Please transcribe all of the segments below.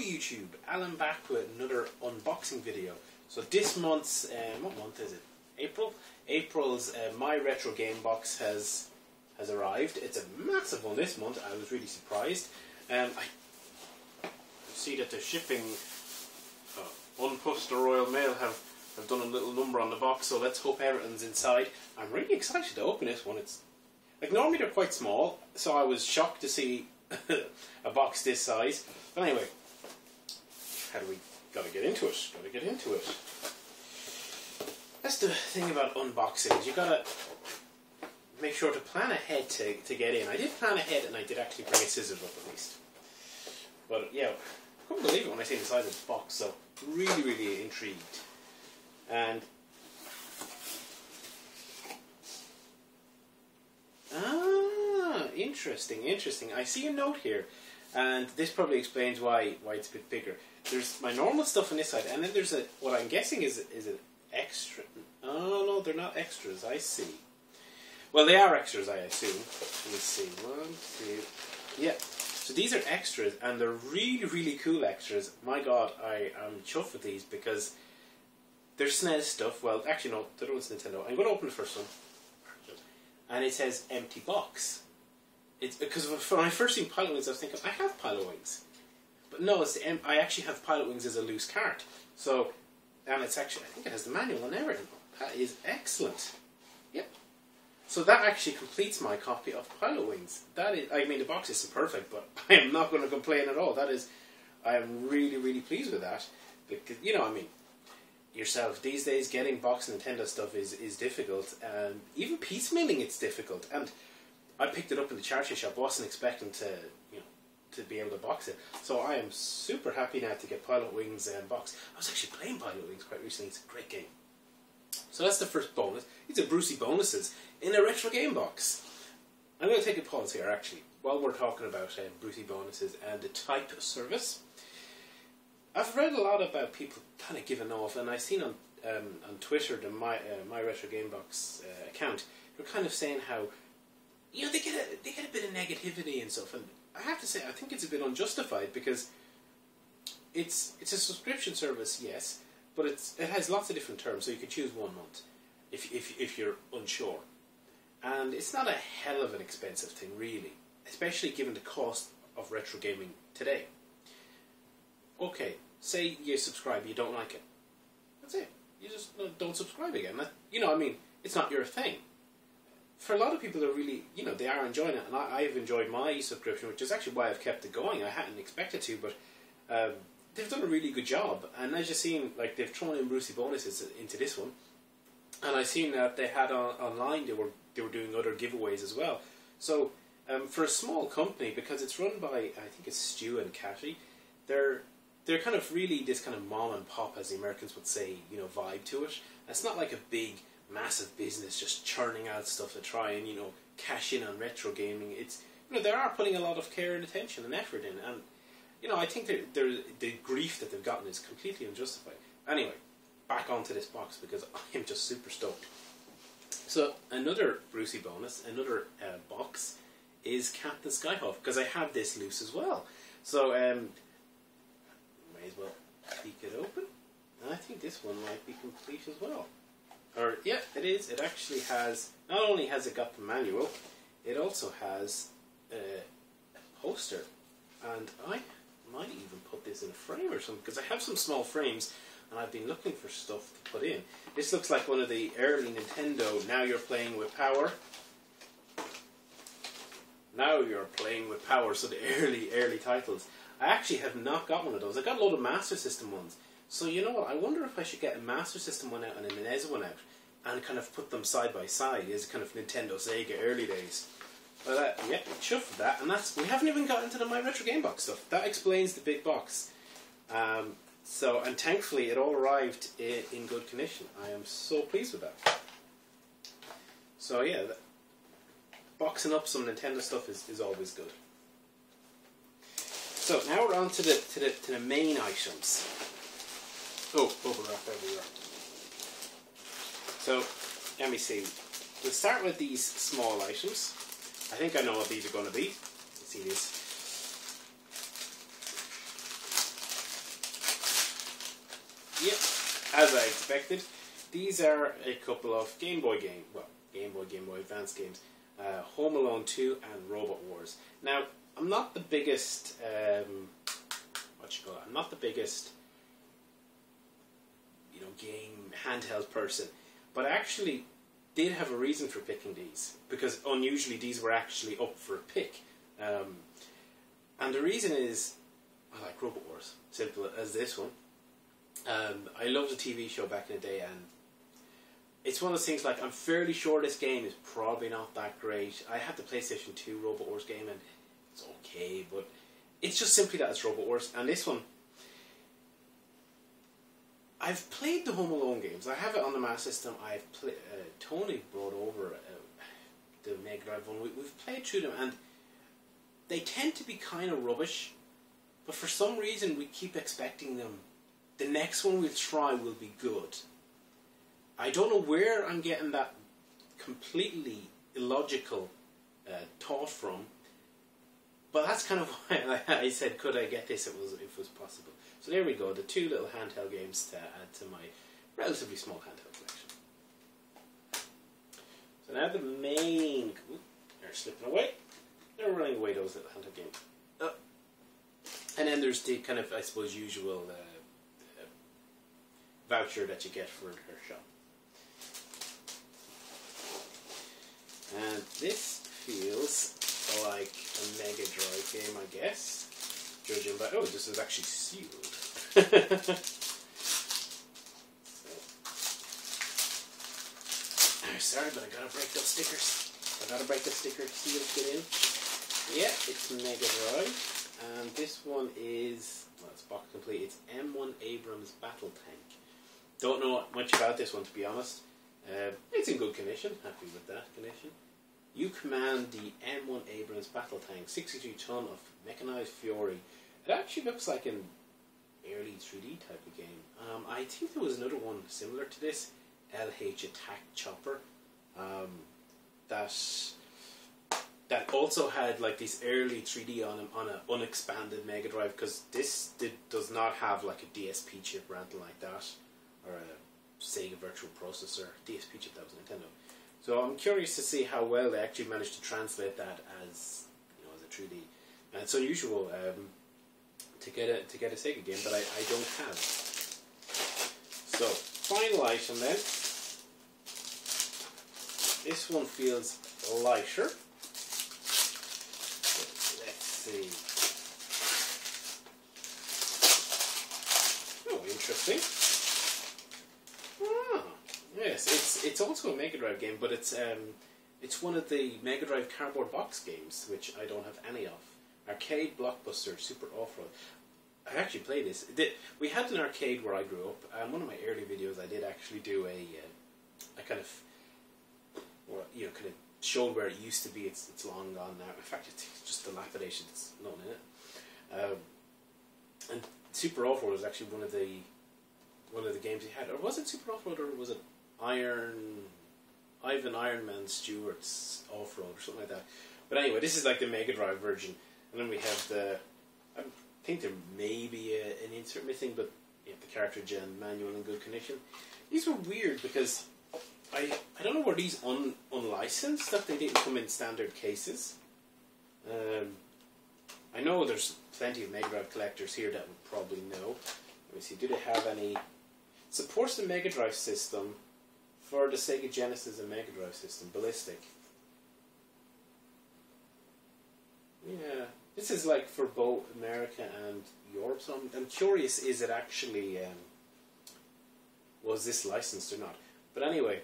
YouTube, Alan back with another unboxing video. So this month's, what month is it? April? April's My Retro Game Box has arrived. It's a massive one this month. I was really surprised. I see that the shipping, Unpost the Royal Mail have done a little number on the box, so let's hope everything's inside. I'm really excited to open this one. It's like, normally they're quite small, so I was shocked to see a box this size. But anyway, gotta get into it. That's the thing about unboxings. You gotta make sure to plan ahead to get in. I did plan ahead, and I did actually bring a scissors up at least. But yeah, I couldn't believe it when I see the size of this box, so really intrigued. And interesting. I see a note here, and this probably explains why it's a bit bigger. There's my normal stuff on this side, and then there's what I'm guessing is an extra. Oh no, they're not extras. I see. Well, they are extras, I assume. Let me see. 1, 2. Yeah. So these are extras, and they're really cool extras. My God, I'm chuffed with these because they're SNES stuff. Well, actually no, the other one's Nintendo. I'm going to open the first one, and it says empty box. It's because when I first seen Pilot Wings, I was thinking I have Pilot Wings, but no, it's I actually have Pilot Wings as a loose cart. So, and it's actually, I think it has the manual and everything. That is excellent. Yep. So that actually completes my copy of Pilot Wings. That is, I mean, the box isn't perfect, but I am not going to complain at all. That is, I am really pleased with that, because I mean, yourself these days getting box Nintendo stuff is difficult, and even piecemealing it's difficult. And I picked it up in the charity shop. Wasn't expecting to be able to box it. So I am super happy now to get Pilot Wings box. I was actually playing Pilot Wings quite recently. It's a great game. So that's the first bonus. These are Brucey bonuses in a retro game box. I'm going to take a pause here actually while we're talking about Brucey bonuses and the type of service. I've read a lot about people kind of giving off, and I've seen on Twitter the My Retro Game Box account. They're kind of saying how they get a bit of negativity and stuff, and I have to say I think it's a bit unjustified, because it's a subscription service, yes, but it has lots of different terms, so you could choose 1 month if you're unsure, and it's not a hell of an expensive thing really, especially given the cost of retro gaming today. Okay, say you subscribe, you don't like it. That's it. You just don't subscribe again. I mean, it's not your thing. For a lot of people, they're really, they are enjoying it, and I've enjoyed my subscription, which is actually why I've kept it going. I hadn't expected to, but they've done a really good job. And as you've seen, like, they've thrown in Brucey bonuses into this one, and I've seen that they had online they were doing other giveaways as well. So for a small company, because it's run by, I think it's Stu and Cathy, they're kind of really this kind of mom and pop, as the Americans would say, vibe to it. It's not like a big, massive business just churning out stuff to try and, cash in on retro gaming. It's, they are putting a lot of care and attention and effort in, and, I think the grief that they've gotten is completely unjustified. Anyway, back onto this box, because I am just super stoked. So, another Brucey bonus, another box, is Captain Skyhawk, because I have this loose as well. So, may as well peek it open. And I think this one might be complete as well. Or, yeah, it is. It actually has, not only has it got the manual, it also has a poster. And I might even put this in a frame or something, because I have some small frames, and I've been looking for stuff to put in. This looks like one of the early Nintendo, Now You're Playing with Power. Now You're Playing with Power, so the early titles. I actually have not got one of those. I got a load of Master System ones. So you know what, I wonder if I should get a Master System one out and a NES one out, and kind of put them side by side as kind of Nintendo, Sega early days. But yeah, chuffed with that, and we haven't even got into the My Retro Game Box stuff. That explains the big box. And thankfully it all arrived in good condition. I am so pleased with that. So yeah, boxing up some Nintendo stuff is always good. So now we're on to the main items. Oh, bubble wrap everywhere. So let me see. We'll start with these small items. I think I know what these are going to be. Let's see this. as I expected, these are a couple of Game Boy Game Boy Advance games. Home Alone 2 and Robot Wars. Now, I'm not the biggest, I'm not the biggest, game handheld person, but I actually did have a reason for picking these, because unusually these were actually up for a pick. And the reason is, I like Robot Wars, simple as this one. I loved the TV show back in the day, and it's one of those things, like, I'm fairly sure this game is probably not that great. I had the PlayStation 2 Robot Wars game, and it's okay, but it's just simply that it's Robot Wars. And this one, I've played the Home Alone games. I have it on the Master System. Tony brought over the Mega Drive one. We've played through them, and they tend to be kind of rubbish, but for some reason we keep expecting them. The next one we'll try will be good. I don't know where I'm getting that completely illogical thought from, but that's kind of why I said, could I get this if it was possible. So there we go, the two little handheld games to add to my relatively small handheld collection. So now the main... Ooh, they're slipping away. They're running away, those little handheld games. And then there's the kind of, I suppose, usual voucher that you get for her shop. And this feels like a Mega Drive game, I guess. Judging by... Oh, this is actually sealed. I'm sorry, but I gotta break those stickers. I gotta break the sticker seal to get in. Yeah, it's Mega Drive. And this one is... Well, it's box complete. It's M1 Abrams Battle Tank. Don't know much about this one, to be honest. It's in good condition. Happy with that condition. You command the M1 Abrams Battle Tank, 62 ton of mechanized fury. It actually looks like an early 3D type of game. I think there was another one similar to this, LH Attack Chopper, that also had like this early 3D on an unexpanded Mega Drive, because this does not have like a DSP chip or anything like that, or a Sega Virtual Processor. DSP chip, that was Nintendo. So I'm curious to see how well they actually managed to translate that as, as a 3D. And it's unusual to get a Sega game that I don't have. So final item then. This one feels lighter. Let's see. Oh, interesting. Yes, it's also a Mega Drive game, but it's one of the Mega Drive cardboard box games, which I don't have any of. Arcade Blockbuster Super Off-Road. I actually played this. We had an arcade where I grew up, and one of my early videos I did actually do a kind of, kind of showed where it used to be. It's long gone now. In fact, it's just dilapidation. It's not in it. And Super Off-Road was actually one of the games he had. Or was it Super Off-Road, or was it Ivan Iron Man Stewart's Off-Road or something like that? But anyway, this is like the Mega Drive version, and then we have I think there may be an insert missing, but the cartridge and manual in good condition. These were weird because I don't know, were these unlicensed, that they didn't come in standard cases? I know there's plenty of Mega Drive collectors here that would probably know. Let me see, do they have any... Supports the Mega Drive system for the Sega Genesis and Mega Drive system, Ballistic. Yeah, this is like for both America and Europe, so I'm curious, is it actually, was this licensed or not? But anyway,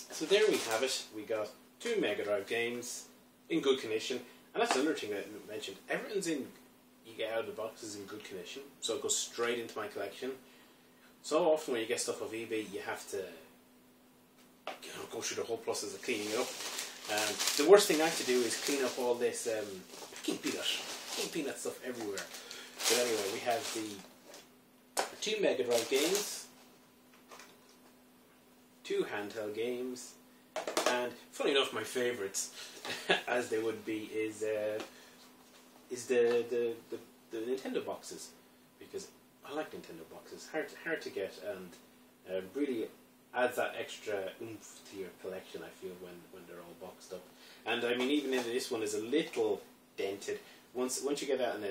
so there we have it. We got two Mega Drive games in good condition, and that's another thing that I mentioned. Everything's you get out of the box is in good condition, so it goes straight into my collection. So often when you get stuff off eBay, you have to go through the whole process of cleaning it up. The worst thing I have to do is clean up all this packing peanut stuff everywhere. But anyway, we have the two Mega Drive games, two handheld games, and funny enough, my favourites, as they would be, is the Nintendo boxes, because I like Nintendo boxes. Hard to get, and Really adds that extra oomph to your collection, I feel, when they're all boxed up. And I mean, even into this one is a little dented. Once you get that and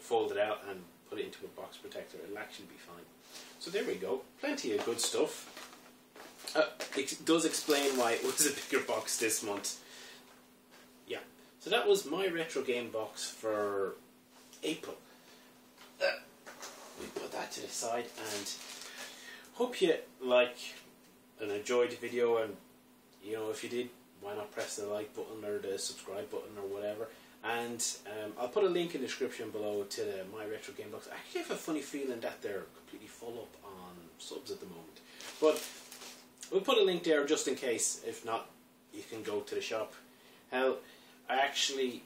fold it out and put it into a box protector, it'll actually be fine. So there we go, plenty of good stuff. It does explain why it was a bigger box this month. Yeah, so that was my retro game box for April. We put that to the side, and hope you like and enjoyed the video. And you know, if you did, why not press the like button or the subscribe button or whatever. And I'll put a link in the description below to my retro game box. I actually have a funny feeling that they're completely full up on subs at the moment, but we'll put a link there just in case. If not, you can go to the shop. Hell, I actually,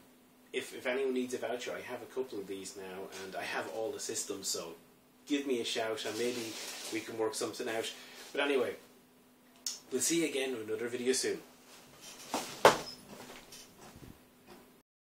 if anyone needs a voucher, I have a couple of these now, and I have all the systems, so give me a shout and maybe we can work something out. But anyway, we'll see you again in another video soon.